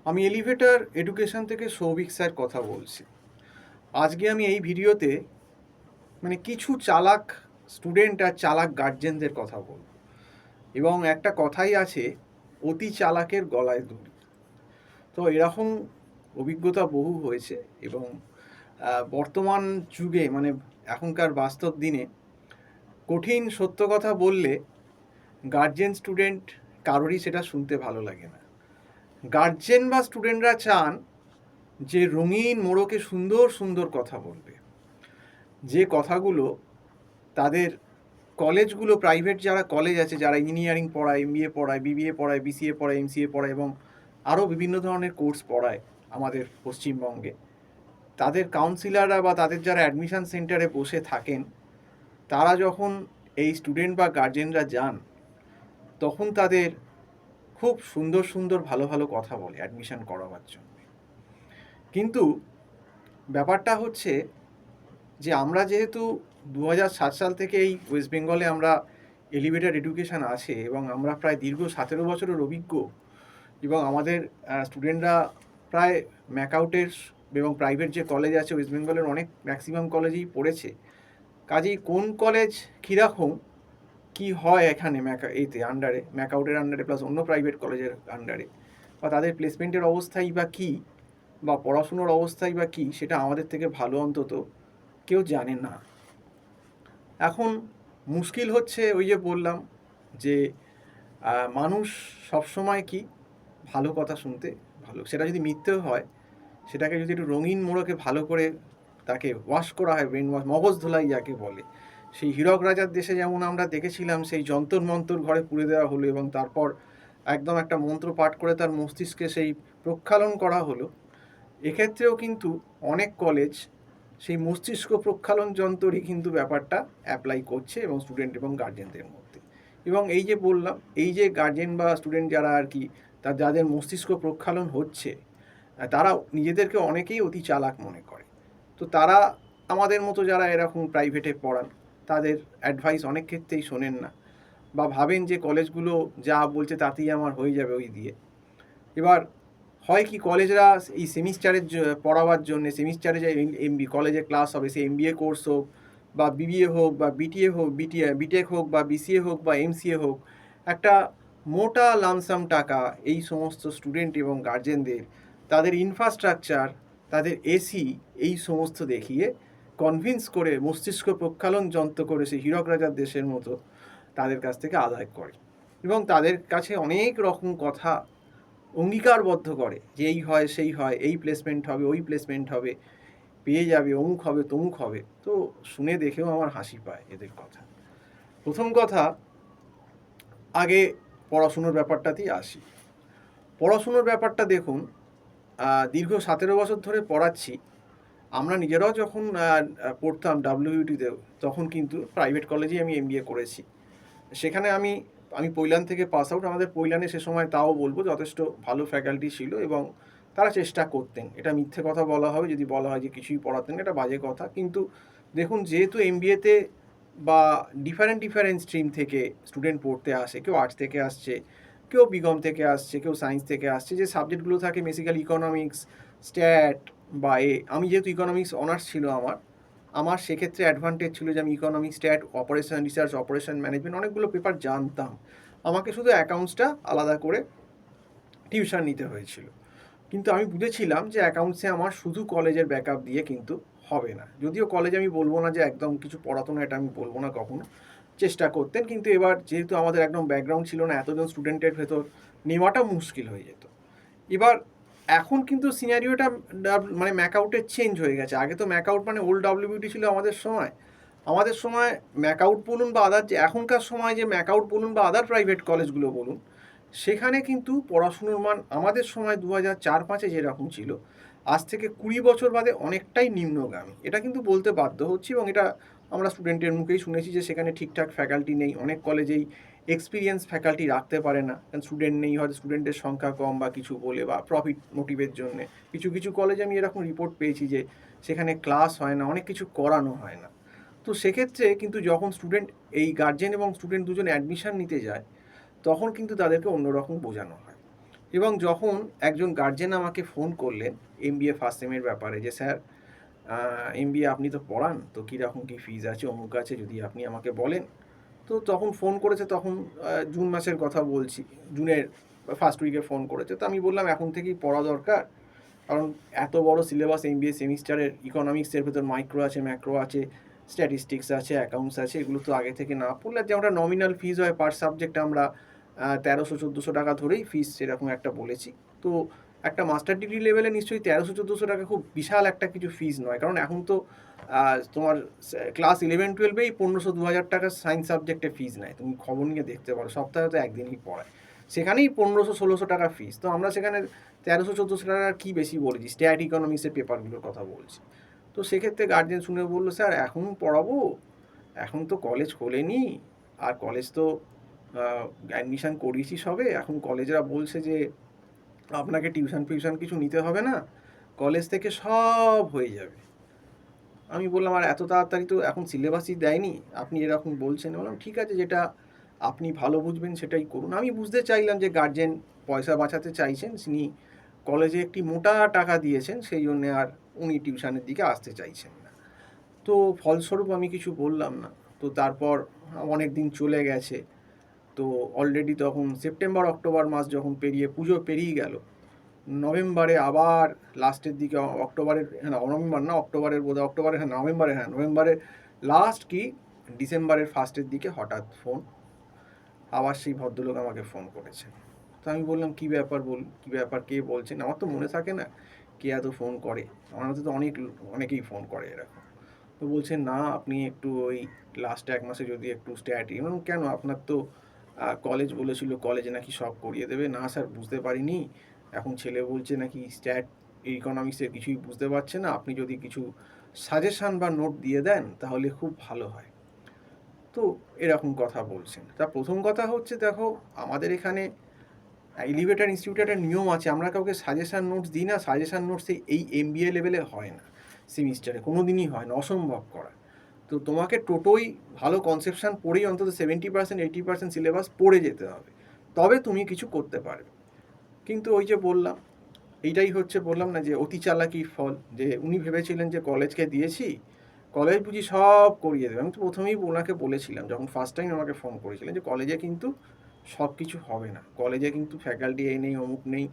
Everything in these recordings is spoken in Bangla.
আমি এলিভেটর এডুকেশন থেকে সৌভিক স্যার কথা বলছি। আজকে আমি এই ভিডিওতে কিছু চালাক স্টুডেন্ট আর চালাক গার্জেনদের কথা বলব। এবং একটা কথাই আছে, অতি চালাকের গলায় দড়ি। তো এরকম অভিজ্ঞতা বহু হয়েছে এবং বর্তমান যুগে এখনকার বাস্তব দিনে কঠিন সত্য কথা বললে গার্জেন স্টুডেন্ট কারোরই সেটা শুনতে ভালো লাগে না। গার্জেন বা স্টুডেন্টরা চান যে রঙিন মোড়কে সুন্দর সুন্দর কথা বলবে, যে কথাগুলো তাদের কলেজগুলো, প্রাইভেট যারা কলেজ আছে, যারা ইঞ্জিনিয়ারিং পড়ায়, এমবিএ পড়ায়, বিবিএ পড়ায়, বিসিএ পড়ায়, এমসিএ পড়ায় এবং আরও বিভিন্ন ধরনের কোর্স পড়ায় আমাদের পশ্চিমবঙ্গে, তাদের কাউন্সিলাররা বা তাদের যারা অ্যাডমিশন সেন্টারে বসে থাকেন, তারা যখন এই স্টুডেন্ট বা গার্জেনরা যান, তখন তাদের খুব সুন্দর সুন্দর ভালো ভালো কথা বলে অ্যাডমিশন করাবার জন্য। কিন্তু ব্যাপারটা হচ্ছে যে আমরা যেহেতু 2007 সাল থেকে এই ওয়েস্ট বেঙ্গলে আমরা এলিভেটর এডুকেশান আছে এবং আমরা প্রায় দীর্ঘ 17 বছরের অভিজ্ঞ এবং আমাদের স্টুডেন্টরা প্রায় ম্যাকআউটের এবং প্রাইভেট যে কলেজ আছে ওয়েস্ট বেঙ্গলের অনেক ম্যাক্সিমাম কলেজেই পড়েছে। কাজেই কোন কলেজ কীরকম কী হয় এখানে এতে আন্ডারে, ম্যাকআউটের আন্ডারে প্লাস অন্য প্রাইভেট কলেজের আন্ডারে, বা তাদের প্লেসমেন্টের অবস্থাই বা কী, বা পড়াশুনোর অবস্থাই বা কী, সেটা আমাদের থেকে ভালো অন্তত কেউ জানে না। এখন মুশকিল হচ্ছে, ওই যে বললাম যে মানুষ সবসময় কি ভালো কথা শুনতে ভালো, সেটা যদি মিথ্যেও হয়, সেটাকে যদি একটু রঙিন মোড়কে ভালো করে তাকে ওয়াশ করা হয়, ব্রেন ওয়াশ, মগজ ধোলাই যাকে বলে, সেই হীরক রাজার দেশে যেমন আমরা দেখেছিলাম সেই যন্তর মন্তর ঘরে পুড়ে দেওয়া হলো এবং তারপর একদম একটা মন্ত্র পাঠ করে তার মস্তিষ্কে সেই প্রক্ষালন করা হলো। এক্ষেত্রেও কিন্তু অনেক কলেজ সেই মস্তিষ্ক প্রক্ষালন যন্ত্রই কিন্তু ব্যাপারটা অ্যাপ্লাই করছে এবং স্টুডেন্ট এবং গার্জেনদের মধ্যে। এবং এই যে বললাম, এই যে গার্জেন বা স্টুডেন্ট যারা আর কি, যাদের মস্তিষ্ক প্রক্ষালন হচ্ছে, তারা নিজেদেরকে অনেকেই অতি চালাক মনে করে। তো তারা আমাদের মতো যারা এরকম প্রাইভেটে পড়ান, তাদের অ্যাডভাইস অনেক ক্ষেত্রেই শোনেন না, বা ভাবেন যে কলেজগুলো যা বলছে তাতেই আমার হয়ে যাবে ওই দিয়ে। এবার হয় কি, কলেজরা এই সেমিস্টারের পড়াবার জন্য, সেমিস্টারে যে কলেজে ক্লাস হবে, সে এমবিএ কোর্স হোক বা বিবিএ হোক বা বিটিএ হোক, বিটেক হোক বা বিসিএ হোক বা এমসিএ হোক, একটা মোটা লামসাম টাকা এই সমস্ত স্টুডেন্ট এবং গার্জেনদের তাদের ইনফ্রাস্ট্রাকচার, তাদের এসি, এই সমস্ত দেখিয়ে কনভিন্স করে মস্তিষ্ক প্রক্ষালন যন্ত্র করে সেই হীরক রাজার দেশের মতো তাদের কাছ থেকে আদায় করে এবং তাদের কাছে অনেক রকম কথা অঙ্গীকারবদ্ধ করে যে এই হয় সেই হয়, এই প্লেসমেন্ট হবে, ওই প্লেসমেন্ট হবে, পেয়ে যাবে, অমুক হবে তমুক হবে। তো শুনে দেখেও আমার হাসি পায় এদের কথা। প্রথম কথা, আগে পড়াশুনোর ব্যাপারটাতেই আসি। পড়াশুনোর ব্যাপারটা দেখুন, দীর্ঘ 17 বছর ধরে পড়াচ্ছি। আমরা নিজেরাও যখন পড়তাম ডাব্লিউইউটিতেও, তখন কিন্তু প্রাইভেট কলেজেই আমি এমবিএ করেছি। সেখানে আমি পৈলান থেকে পাস আউট। আমাদের পৈলানে সে সময়, তাও বলবো, যথেষ্ট ভালো ফ্যাকাল্টি ছিল এবং তারা চেষ্টা করতেন। এটা মিথ্যে কথা বলা হবে যদি বলা হয় যে কিছুই পড়াতেন, এটা বাজে কথা। কিন্তু দেখুন, যেহেতু এমবিএতে বা ডিফারেন্ট স্ট্রিম থেকে স্টুডেন্ট পড়তে আসে, কেউ আর্টস থেকে আসছে, কেউ বিকম থেকে আসছে, কেউ সায়েন্স থেকে আসছে, যে সাবজেক্টগুলো থাকে বেসিক্যালি ইকোনমিক্স, স্ট্যাট বা আমি যেহেতু ইকোনমিক্স অনার্স ছিল আমার সেক্ষেত্রে অ্যাডভান্টেজ ছিল যে আমি economics, stat, operation research, operation management অনেকগুলো পেপার জানতাম। আমাকে শুধু অ্যাকাউন্টসটা আলাদা করে টিউশন নিতে হয়েছিল। কিন্তু আমি বুঝেছিলাম যে অ্যাকাউন্টসে আমার শুধু কলেজের ব্যাকআপ দিয়ে কিন্তু হবে না। যদিও কলেজ আমি বলবো না যে একদম কিছু পড়াতো না, এটা আমি বলবো না কখনো, চেষ্টা করতেন। কিন্তু এবার যেহেতু আমাদের একদম ব্যাকগ্রাউন্ড ছিল না, এতজন স্টুডেন্টের ভেতর নেওয়াটা মুশকিল হয়ে যেত। এবার এখন কিন্তু সিনারিওটা ম্যাকআউটের চেঞ্জ হয়ে গেছে। আগে তো ম্যাকআউট মানে ওল্ড ডাব্লিউবিটি ছিল আমাদের সময় ম্যাকআউট বলুন বা আদার, যে এখনকার সময় যে ম্যাকআউট বলুন বা আদার প্রাইভেট কলেজগুলো বলুন, সেখানে কিন্তু পড়াশুনোর মান আমাদের সময় 2004-05 যেরকম ছিল, আজ থেকে 20 বছর বাদে অনেকটাই নিম্নগামী। এটা কিন্তু বলতে বাধ্য হচ্ছি এবং এটা আমরা স্টুডেন্টের মুখেই শুনেছি যে সেখানে ঠিকঠাক ফ্যাকাল্টি নেই। অনেক কলেজেই এক্সপিরিয়েন্স ফ্যাকাল্টি রাখতে পারে না, কারণ স্টুডেন্ট নেই, হয়তো স্টুডেন্টের সংখ্যা কম বা কিছু বলে, বা প্রফিট মোটিভের জন্যে। কিছু কলেজে আমি এরকম রিপোর্ট পেয়েছি যে সেখানে ক্লাস হয় না, অনেক কিছু করানো হয় না। তো সেক্ষেত্রে কিন্তু যখন স্টুডেন্ট, এই গার্জেন এবং স্টুডেন্ট দুজনে অ্যাডমিশান নিতে যায়, তখন কিন্তু তাদেরকে অন্যরকম বোঝানো হয়। এবং যখন একজন গার্জেন আমাকে ফোন করলেন এমবিএ ফার্স্ট সেমের ব্যাপারে যে স্যার এমবিএ আপনি তো পড়ান, তো কীরকম কী ফিজ আছে অমুক আছে যদি আপনি আমাকে বলেন। তো তখন ফোন করেছে, তখন জুন মাসের কথা বলছি, জুনের ফার্স্ট উইকে ফোন করেছে। তো আমি বললাম এখন থেকেই পড়া দরকার, কারণ এত বড় সিলেবাস এমবিএ সেমিস্টারের, ইকোনমিক্সের ভেতর মাইক্রো আছে, ম্যাক্রো আছে, স্ট্যাটিস্টিক্স আছে, অ্যাকাউন্টস আছে, এগুলো তো আগে থেকে না পড়লে যেমনটা নমিনাল ফিজ হয় পার সাবজেক্ট আমরা 1300-1400 টাকা ধরেই ফিস সেরকম একটা বলেছি। তো একটা মাস্টার ডিগ্রি লেভেলে নিশ্চয়ই 1300-1400 টাকা খুব বিশাল একটা কিছু ফিজ নয়, কারণ এখন তো তোমার ক্লাস 11-12এই 1500-2000 টাকা সায়েন্স সাবজেক্টে ফিজ নেয়। তুমি খবর নিয়ে দেখতে পারো, সপ্তাহে তো একদিনই পড়ায়, সেখানেই 1500-1600 টাকা ফিস। তো আমরা সেখানে 1300-1400 টাকার কী বেশি বলেছি, স্ট্যাট ইকোনমিক্সের পেপারগুলোর কথা বলছি। তো সেক্ষেত্রে গার্জেন শুনে বললো স্যার এখন পড়াবো, এখন তো কলেজ খোলেনি, আর কলেজ তো অ্যাডমিশান করিয়েছি সবে, এখন কলেজরা বলছে যে আপনাকে টিউশন ফিউশন কিছু নিতে হবে না, কলেজ থেকে সব হয়ে যাবে। আমি বললাম আর এত তাড়াতাড়ি তো এখন সিলেবাসই দেয়নি, আপনি এরকম বলছেন। বললাম ঠিক আছে, যেটা আপনি ভালো বুঝবেন সেটাই করুন। আমি বুঝতে চাইলাম যে গার্জেন পয়সা বাঁচাতে চাইছেন, তিনি কলেজে একটি মোটা টাকা দিয়েছেন, সেই জন্যে আর উনি টিউশনের দিকে আসতে চাইছেন না। তো ফলস্বরূপ আমি কিছু বললাম না। তো তারপর অনেক দিন চলে গেছে, তো অলরেডি তখন সেপ্টেম্বর অক্টোবর মাস যখন পেরিয়ে পুজো পেরিয়ে গেল, নভেম্বরে আবার লাস্টের দিকে, অক্টোবরের নভেম্বর না অক্টোবরের বোধহয়, অক্টোবরের নভেম্বরের লাস্ট কি ডিসেম্বরের ফার্স্টের দিকে হঠাৎ ফোন, আবার সেই ভদ্রলোক আমাকে ফোন করেছেন। তো আমি বললাম কী ব্যাপার, কী ব্যাপার, কে বলছেন? আমার তো মনে থাকে না কে এত ফোন করে, আমার মধ্যে তো অনেকেই ফোন করে এরকম। তো বলছেন না আপনি একটু ওই লাস্ট 1 মাসে যদি একটু স্ট্যাটি, কেন আপনার তো কলেজ বলেছিল কলেজে নাকি সব করিয়ে দেবে। না স্যার বুঝতে পারিনি, এখন ছেলে বলছে নাকি স্ট্যাট ইকোনমিক্সের কিছুই বুঝতে পারছে না, আপনি যদি কিছু সাজেশান বা নোট দিয়ে দেন তাহলে খুব ভালো হয়। তো এরকম কথা বলছেন। তা প্রথম কথা হচ্ছে দেখো, আমাদের এখানে এলিভেটর ইনস্টিটিউটে একটা নিয়ম আছে, আমরা কাউকে সাজেশান নোটস দিই না। সাজেশান নোটস এই এমবিএ লেভেলে হয় না, সেমিস্টারে কোনো দিনই হয় না, অসম্ভব করা। তো তোমাকে টোটোই ভালো কনসেপশান পড়েই অন্তত 70%-80% সিলেবাস পড়ে যেতে হবে, তবে তুমি কিছু করতে পারবে। কিন্তু ওই যে বললাম, এইটাই হচ্ছে বললাম না যে অতি চালাকির ফল, যে উনি ভেবেছিলেন যে কলেজকে দিয়েছি, কলেজ বুঝি সব করিয়ে দেবে। আমি তো প্রথমেই ওনাকে বলেছিলাম, যখন ফার্স্ট টাইম আমাকে ফোন করেছিলেন, যে কলেজে কিন্তু সব কিছু হবে না, কলেজে কিন্তু ফ্যাকাল্টি এই নেই অমুক নেই,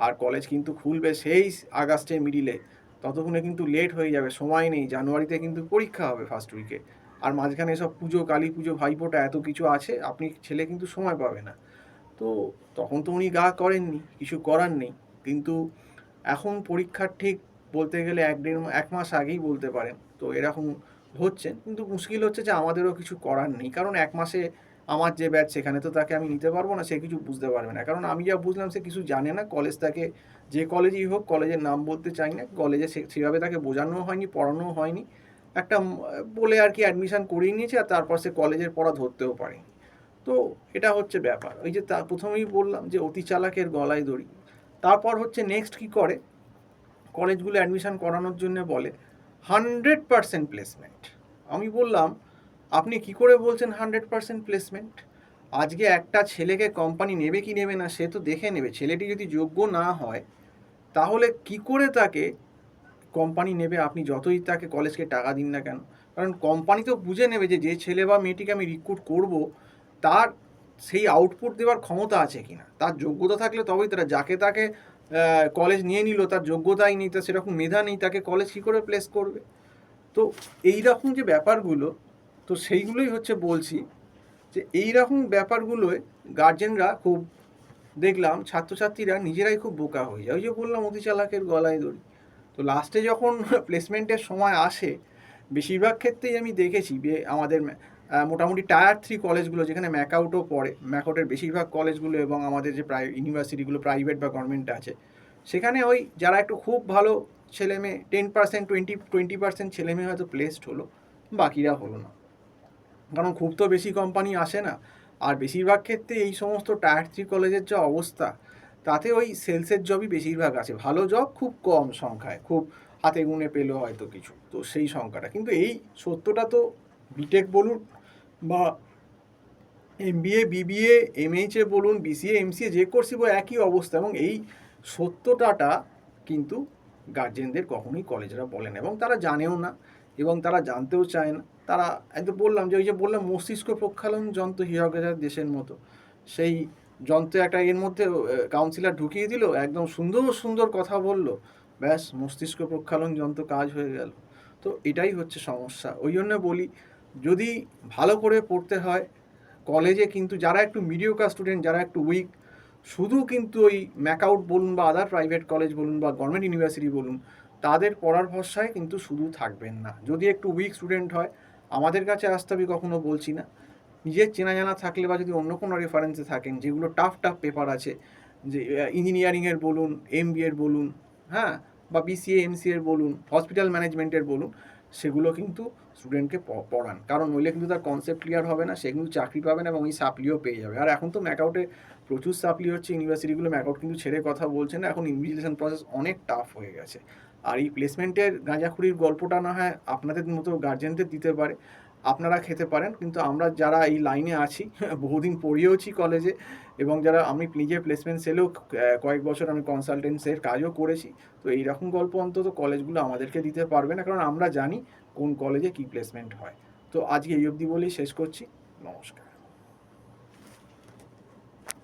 আর কলেজ কিন্তু খুলবে সেই আগস্টের মিডিলে, ততক্ষণে কিন্তু লেট হয়ে যাবে, সময় নেই, জানুয়ারিতে কিন্তু পরীক্ষা হবে ফার্স্ট উইকে, আর মাঝখানে সব পুজো, কালী পুজো, ভাইফোঁটা, এত কিছু আছে, আপনি ছেলে কিন্তু সময় পাবে না। তো তখন তো উনি গা করেননি, কিছু করার নেই। কিন্তু এখন পরীক্ষার ঠিক বলতে গেলে 1 মাস আগেই বলতে পারেন, তো এরকম হচ্ছে। কিন্তু মুশকিল হচ্ছে যে আমাদেরও কিছু করার নেই, কারণ 1 মাসে আমার যে ব্যাচ সেখানে তো তাকে আমি নিতে পারবো না, সে কিছু বুঝতে পারবে না, কারণ আমি যা বুঝলাম সে কিছু জানে না। কলেজ তাকে, যে কলেজেই হোক, কলেজের নাম বলতে চাই না, কলেজে সেভাবে তাকে বোঝানোও হয়নি, পড়ানোও হয়নি, একটা বলে আর কি অ্যাডমিশান করিয়ে নিয়েছে, আর তারপর সে কলেজের পড়া ধরতেও পারেনি। তো এটা হচ্ছে ব্যাপার। ওই যে প্রথমেই বললাম যে অতি চালাকের গলায় দড়ি। তারপর হচ্ছে নেক্সট কী করে, কলেজগুলো অ্যাডমিশান করানোর জন্য বলে 100% প্লেসমেন্ট। আমি বললাম আপনি কি করে বলছেন 100% প্লেসমেন্ট? আজকে একটা ছেলেকে কোম্পানি নেবে কি নেবে না সে তো দেখে নেবে, ছেলেটি যদি যোগ্য না হয় তাহলে কি করে তাকে কোম্পানি নেবে? আপনি যতই তাকে কলেজকে টাকা দিন না কেন, কারণ কোম্পানি তো বুঝে নেবে যে ছেলে বা মেয়েটিকে আমি রিক্রুট করব তার সেই আউটপুট দেওয়ার ক্ষমতা আছে কিনা, তার যোগ্যতা থাকলে তবেই তারা, যাকে তাকে কলেজ নিয়ে নিল তার যোগ্যতাই নেই, তার সেরকম মেধা নেই, তাকে কলেজ কী করে প্লেস করবে? তো এই রকম যে ব্যাপারগুলো, তো সেইগুলোই হচ্ছে বলছি যে এই রকম ব্যাপারগুলোয় গার্জেনরা খুব, দেখলাম ছাত্রছাত্রীরা নিজেরাই খুব বোকা হয়ে যায়। ওই যে বললাম অতি চালাকের গলায় দড়ি। তো লাস্টে যখন প্লেসমেন্টের সময় আসে, বেশিরভাগ ক্ষেত্রেই আমি দেখেছি যে আমাদের মোটামুটি টায়ার 3 কলেজগুলো, যেখানে ম্যাকআউটও পড়ে, ম্যাকআউটের বেশিরভাগ কলেজগুলো এবং আমাদের যে ইউনিভার্সিটিগুলো প্রাইভেট বা গভর্নমেন্ট আছে, সেখানে ওই যারা একটু খুব ভালো ছেলেমেয়ে 10%, 20% ছেলেমেয়ে হয়তো প্লেসড হলো, বাকিরা হলো না, কারণ খুব তো বেশি কোম্পানি আসে না। আর বেশিরভাগ ক্ষেত্রে এই সমস্ত টায়ার 3 কলেজের যা অবস্থা, তাতে ওই সেলসের জবই বেশিরভাগ আছে, ভালো জব খুব কম সংখ্যায়, খুব হাতে গুনে পেলো হয়তো কিছু, তো সেই সংখ্যাটা। কিন্তু এই সত্যটা তো বিটেক বলুন বা MBA, BBA, MHA বলুন, BCA, MCA যে কোর্সই একই অবস্থা, এবং এই সত্যতাটা কিন্তু গার্জেনদের কখনোই কলেজরা বলে না এবং তারা জানেও না এবং তারা জানতেও চায় না। তারা একদম বললাম যে ওই যে বললাম মস্তিষ্ক প্রক্ষালন যন্ত্র হীরক দেশের মতো, সেই যন্ত্রে একটা এর মধ্যে কাউন্সিলর ঢুকিয়ে দিল, একদম সুন্দর সুন্দর কথা বলল, ব্যাস মস্তিষ্ক প্রক্ষালন যন্ত্র কাজ হয়ে গেল। তো এটাই হচ্ছে সমস্যা। ওই জন্য বলি, যদি ভালো করে পড়তে হয় কলেজে, কিন্তু যারা একটু মিডিওকার স্টুডেন্ট, যারা একটু উইক, শুধু কিন্তু ওই ম্যাকআউট বলুন বা আদার প্রাইভেট কলেজ বলুন বা গভর্নমেন্ট ইউনিভার্সিটি বলুন, তাদের পড়ার ভরসায় কিন্তু শুধু থাকবেন না। যদি একটু উইক স্টুডেন্ট হয়, আমাদের কাছে আসতে হবে কখনো বলছি না, নিজের চেনা জানা থাকলে বা যদি অন্য কোনো রেফারেন্সে থাকেন, যেগুলো টাফ টাফ পেপার আছে, যে ইঞ্জিনিয়ারিংয়ের বলুন, MBA-র বলুন, হ্যাঁ, বা BCA MCA-র বলুন, হসপিটাল ম্যানেজমেন্টের বলুন, সেগুলো কিন্তু স্টুডেন্টকে পড়ান, কারণ নইলে কিন্তু তার কনসেপ্ট ক্লিয়ার হবে না, সে কিন্তু চাকরি পাবে না এবং ওই সাপ্লিও পেয়ে যাবে। আর এখন তো ম্যাকআউটে প্রচুর সাপ্লি হচ্ছে, ইউনিভার্সিটিগুলো ম্যাকআউট কিন্তু ছেড়ে কথা বলছে না, এখন ইনভিজিলেশন প্রসেস অনেক টাফ হয়ে গেছে। আর এই প্লেসমেন্টের গাঁজাখুরির গল্পটা না হয় আপনাদের মতো গার্জেনদের দিতে পারে, আপনারা খেতে পারেন, কিন্তু আমরা যারা এই লাইনে আছি বহুদিন পড়িয়েওছি কলেজে, এবং যারা আমি নিজে প্লেসমেন্ট সেলেও কয়েক বছর আমি কনসালটেন্সির কাজও করেছি, তো এইরকম গল্প অন্তত কলেজগুলো আমাদেরকে দিতে পারবে না, কারণ আমরা জানি কোন কলেজে কী প্লেসমেন্ট হয়। তো আজকে এই অবধি বলেই শেষ করছি। নমস্কার।